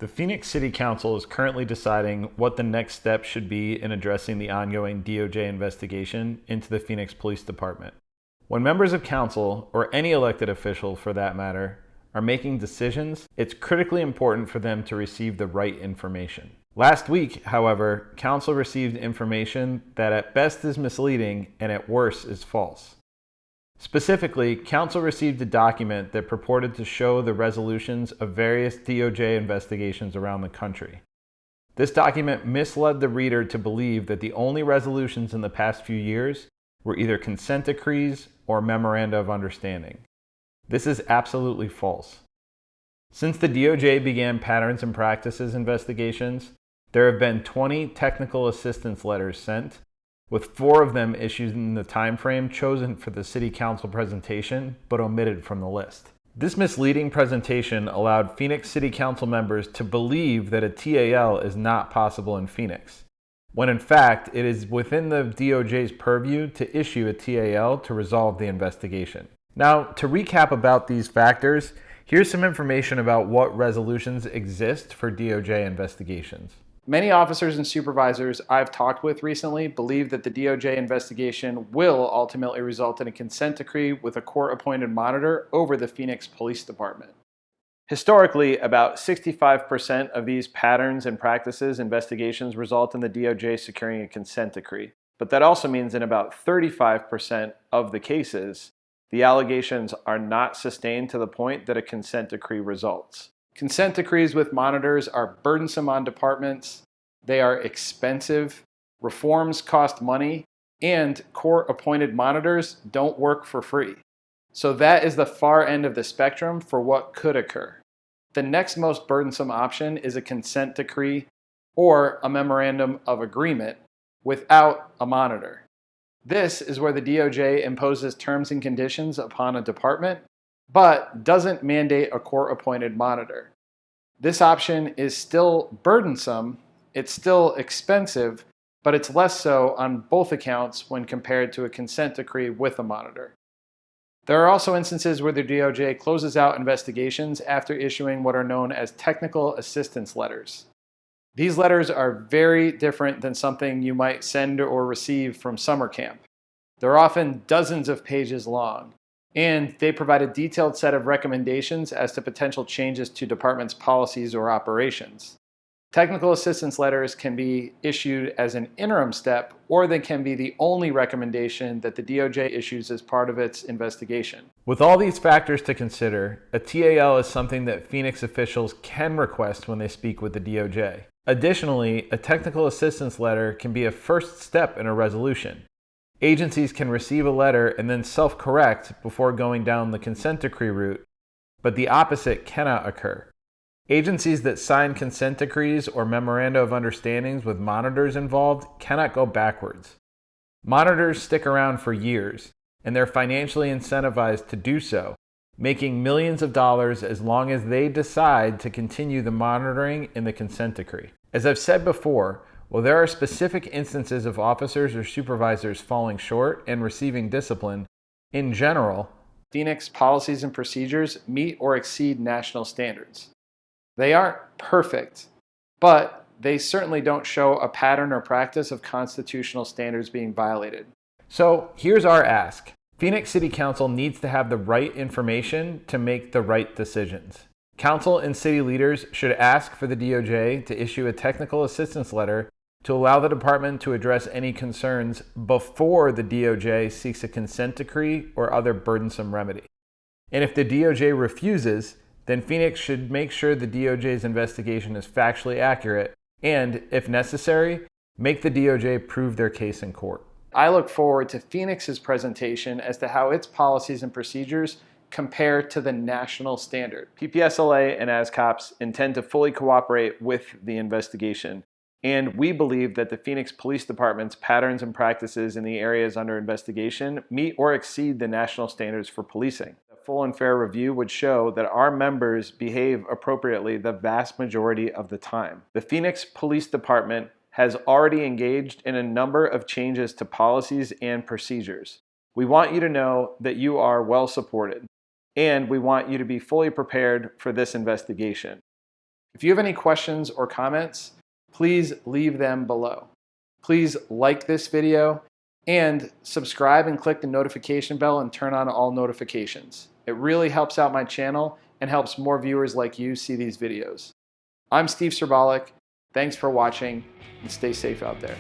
The Phoenix City Council is currently deciding what the next step should be in addressing the ongoing DOJ investigation into the Phoenix Police Department. When members of council, or any elected official for that matter, are making decisions, it's critically important for them to receive the right information. Last week, however, council received information that at best is misleading and at worst is false. Specifically, council received a document that purported to show the resolutions of various DOJ investigations around the country. This document misled the reader to believe that the only resolutions in the past few years were either consent decrees or memoranda of understanding. This is absolutely false. Since the DOJ began patterns and practices investigations, there have been 20 technical assistance letters sent, with 4 of them issued in the time frame chosen for the City Council presentation, but omitted from the list. This misleading presentation allowed Phoenix City Council members to believe that a TAL is not possible in Phoenix, when in fact it is within the DOJ's purview to issue a TAL to resolve the investigation. Now, to recap about these factors, here's some information about what resolutions exist for DOJ investigations. Many officers and supervisors I've talked with recently believe that the DOJ investigation will ultimately result in a consent decree with a court-appointed monitor over the Phoenix Police Department. Historically, about 65% of these patterns and practices investigations result in the DOJ securing a consent decree. But that also means in about 35% of the cases, the allegations are not sustained to the point that a consent decree results. Consent decrees with monitors are burdensome on departments, they are expensive, reforms cost money, and court-appointed monitors don't work for free. So that is the far end of the spectrum for what could occur. The next most burdensome option is a consent decree or a memorandum of agreement without a monitor. This is where the DOJ imposes terms and conditions upon a department, but doesn't mandate a court-appointed monitor. This option is still burdensome, it's still expensive, but it's less so on both accounts when compared to a consent decree with a monitor. There are also instances where the DOJ closes out investigations after issuing what are known as technical assistance letters. These letters are very different than something you might send or receive from summer camp. They're often dozens of pages long, and they provide a detailed set of recommendations as to potential changes to departments' policies or operations. Technical assistance letters can be issued as an interim step, or they can be the only recommendation that the DOJ issues as part of its investigation. With all these factors to consider, a TAL is something that Phoenix officials can request when they speak with the DOJ. Additionally, a technical assistance letter can be a first step in a resolution. Agencies can receive a letter and then self-correct before going down the consent decree route, but the opposite cannot occur. Agencies that sign consent decrees or memoranda of understandings with monitors involved cannot go backwards. Monitors stick around for years, and they're financially incentivized to do so, making millions of dollars as long as they decide to continue the monitoring in the consent decree. As I've said before, while there are specific instances of officers or supervisors falling short and receiving discipline, in general, Phoenix policies and procedures meet or exceed national standards. They aren't perfect, but they certainly don't show a pattern or practice of constitutional standards being violated. So here's our ask. Phoenix City Council needs to have the right information to make the right decisions. Council and city leaders should ask for the DOJ to issue a technical assistance letter to allow the department to address any concerns before the DOJ seeks a consent decree or other burdensome remedy. And if the DOJ refuses, then Phoenix should make sure the DOJ's investigation is factually accurate and, if necessary, make the DOJ prove their case in court. I look forward to Phoenix's presentation as to how its policies and procedures compare to the national standard. PPSLA and ASCOPS intend to fully cooperate with the investigation, and we believe that the Phoenix Police Department's patterns and practices in the areas under investigation meet or exceed the national standards for policing. A full and fair review would show that our members behave appropriately the vast majority of the time. The Phoenix Police Department has already engaged in a number of changes to policies and procedures. We want you to know that you are well supported, and we want you to be fully prepared for this investigation. If you have any questions or comments, please leave them below. Please like this video and subscribe and click the notification bell and turn on all notifications. It really helps out my channel and helps more viewers like you see these videos. I'm Steve Cerbalic. Thanks for watching and stay safe out there.